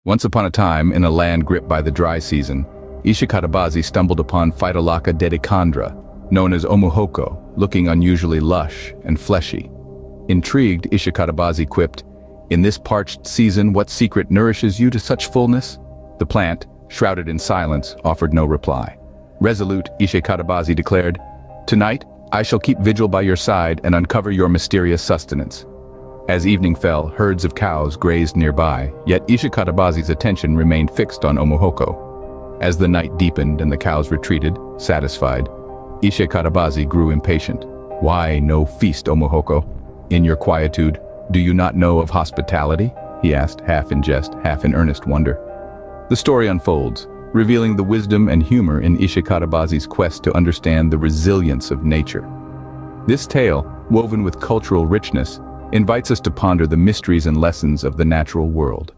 Once upon a time, in a land gripped by the dry season, Ishe Katabaazi stumbled upon Phytolacca dedicandra, known as Omuhoko, looking unusually lush and fleshy. Intrigued, Ishe Katabaazi quipped, "In this parched season, what secret nourishes you to such fullness?" The plant, shrouded in silence, offered no reply. Resolute, Ishe Katabaazi declared, "Tonight, I shall keep vigil by your side and uncover your mysterious sustenance." As evening fell, herds of cows grazed nearby, yet Ishe Katabaazi's attention remained fixed on Omuhoko. As the night deepened and the cows retreated, satisfied, Ishe Katabaazi grew impatient. "Why no feast, Omuhoko? In your quietude, do you not know of hospitality?" he asked, half in jest, half in earnest wonder. The story unfolds, revealing the wisdom and humor in Ishe Katabaazi's quest to understand the resilience of nature. This tale, woven with cultural richness, invites us to ponder the mysteries and lessons of the natural world.